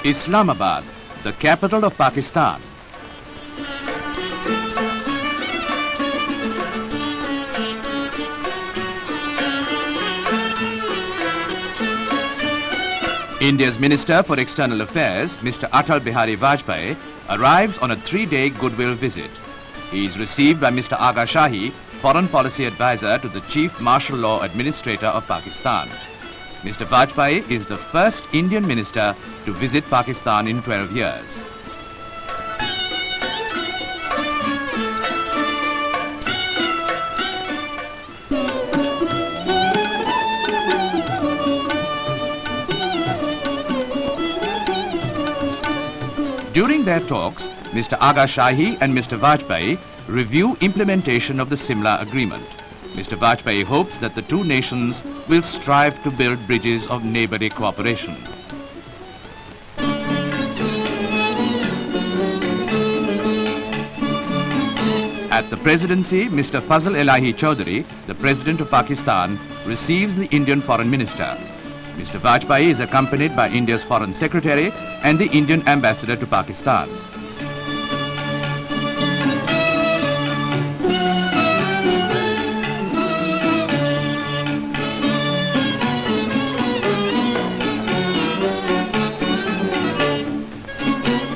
Islamabad, the capital of Pakistan. India's Minister for External Affairs, Mr. Atal Bihari Vajpayee, arrives on a 3-day goodwill visit. He is received by Mr. Aga Shahi, Foreign Policy Advisor to the Chief Martial Law Administrator of Pakistan. Mr. Vajpayee is the first Indian minister to visit Pakistan in 12 years. During their talks, Mr. Aga Shahi and Mr. Vajpayee review implementation of the Simla Agreement. Mr. Vajpayee hopes that the two nations will strive to build bridges of neighborly cooperation. At the presidency, Mr. Fazl Elahi Chaudhary, the President of Pakistan, receives the Indian Foreign Minister. Mr. Vajpayee is accompanied by India's Foreign Secretary and the Indian Ambassador to Pakistan.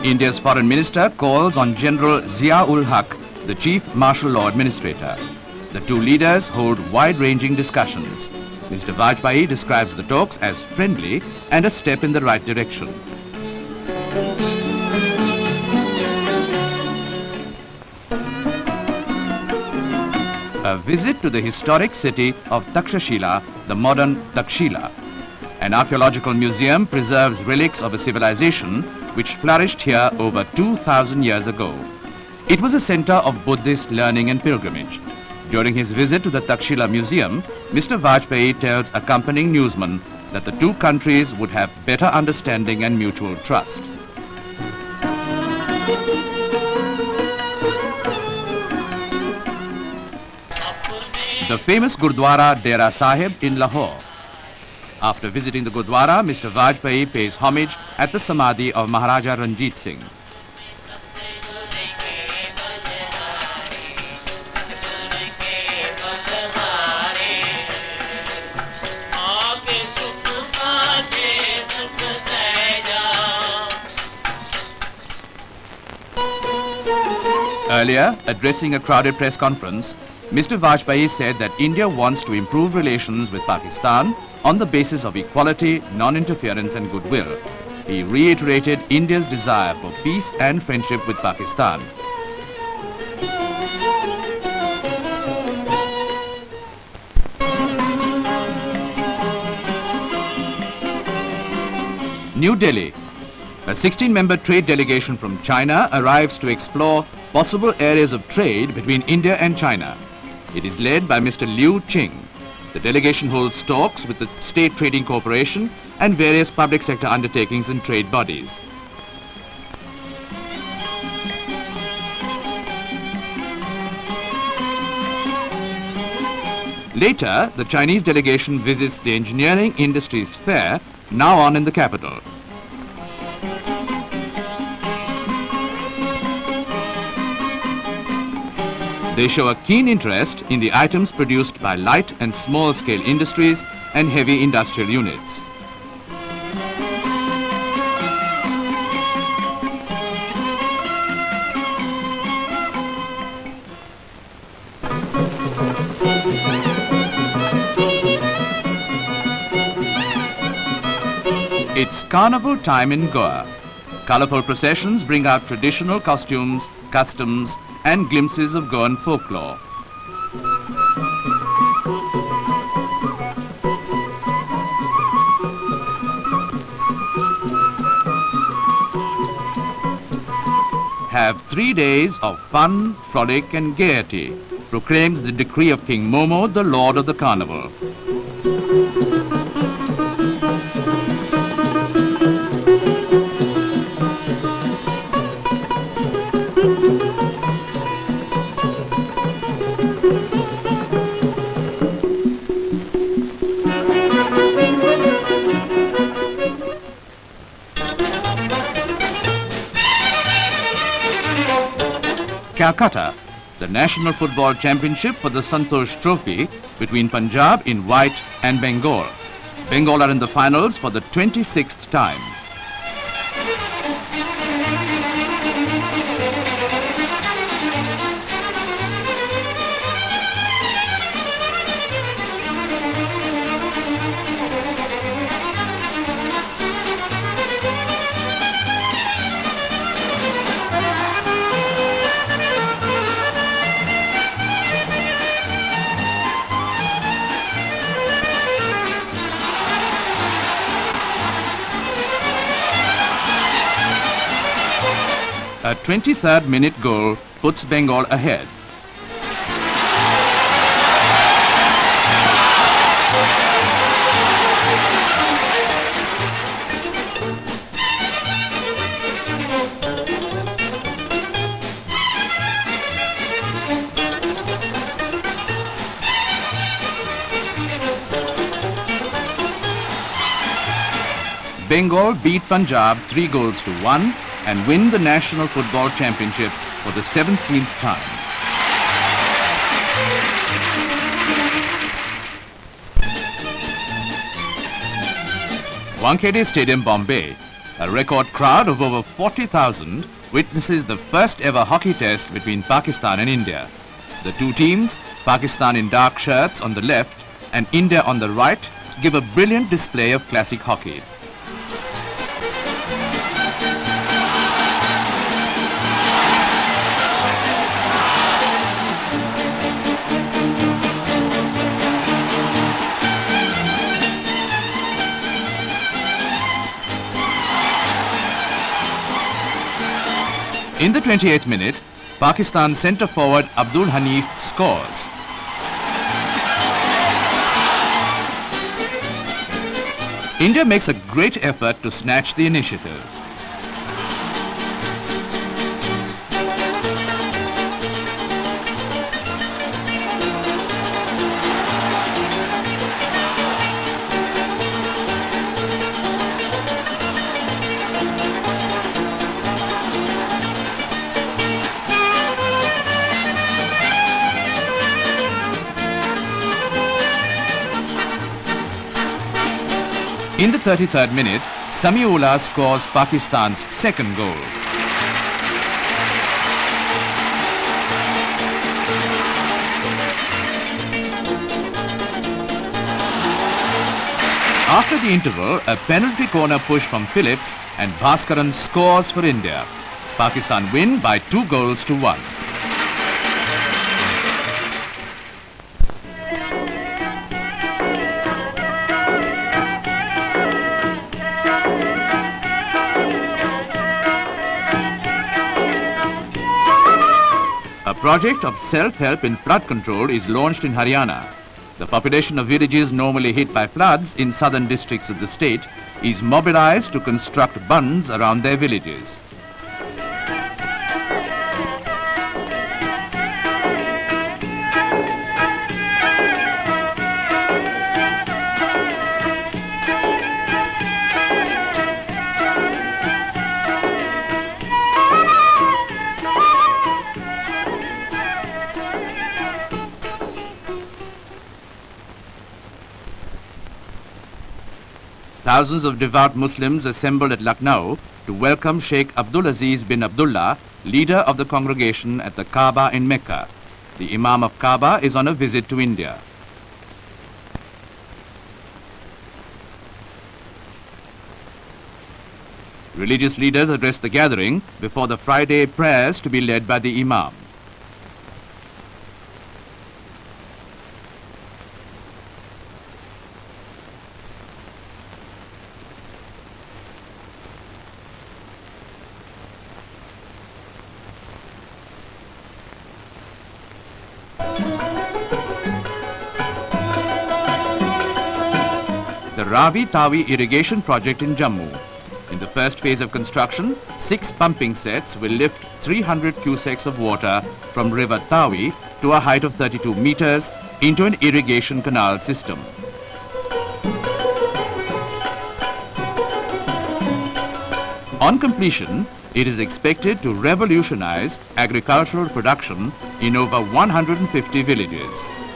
India's Foreign Minister calls on General Zia-ul Haq, the Chief Martial Law Administrator. The two leaders hold wide-ranging discussions. Mr. Vajpayee describes the talks as friendly and a step in the right direction. A visit to the historic city of Takshashila, the modern Takshila. An archaeological museum preserves relics of a civilization which flourished here over 2,000 years ago. It was a center of Buddhist learning and pilgrimage. During his visit to the Takshila Museum, Mr. Vajpayee tells accompanying newsmen that the two countries would have better understanding and mutual trust. The famous Gurdwara Dera Sahib in Lahore. After visiting the Gurdwara, Mr. Vajpayee pays homage at the Samadhi of Maharaja Ranjit Singh. Earlier, addressing a crowded press conference, Mr. Vajpayee said that India wants to improve relations with Pakistan on the basis of equality, non-interference and goodwill. He reiterated India's desire for peace and friendship with Pakistan. New Delhi. A 16-member trade delegation from China arrives to explore possible areas of trade between India and China. It is led by Mr. Liu Qing. The delegation holds talks with the State Trading Corporation and various public sector undertakings and trade bodies. Later, the Chinese delegation visits the Engineering Industries Fair, now on in the capital. They show a keen interest in the items produced by light and small-scale industries and heavy industrial units. It's carnival time in Goa. Colorful processions bring out traditional costumes, customs, and glimpses of Goan folklore. Have 3 days of fun, frolic and gaiety, proclaims the decree of King Momo, the Lord of the Carnival. Calcutta, the National Football Championship for the Santosh Trophy between Punjab in white and Bengal. Bengal are in the finals for the 26th time. A 23rd minute goal puts Bengal ahead. Bengal beat Punjab 3-1 and win the National Football Championship for the 17th time. Wankhede Stadium, Bombay, a record crowd of over 40,000 witnesses the first ever hockey test between Pakistan and India. The two teams, Pakistan in dark shirts on the left and India on the right, give a brilliant display of classic hockey. In the 28th minute, Pakistan centre forward Abdul Hanif scores. India makes a great effort to snatch the initiative. In the 33rd minute, Samiullah scores Pakistan's second goal. After the interval, a penalty corner push from Phillips and Bhaskaran scores for India. Pakistan win by 2-1. A project of self-help in flood control is launched in Haryana. The population of villages normally hit by floods in southern districts of the state is mobilized to construct bunds around their villages. Thousands of devout Muslims assembled at Lucknow to welcome Sheikh Abdulaziz bin Abdullah, leader of the congregation at the Kaaba in Mecca. The Imam of Kaaba is on a visit to India. Religious leaders addressed the gathering before the Friday prayers to be led by the Imam. The Ravi Tawi irrigation project in Jammu. In the first phase of construction, 6 pumping sets will lift 300 cusecs of water from River Tawi to a height of 32 meters into an irrigation canal system. On completion, It is expected to revolutionize agricultural production in over 150 villages.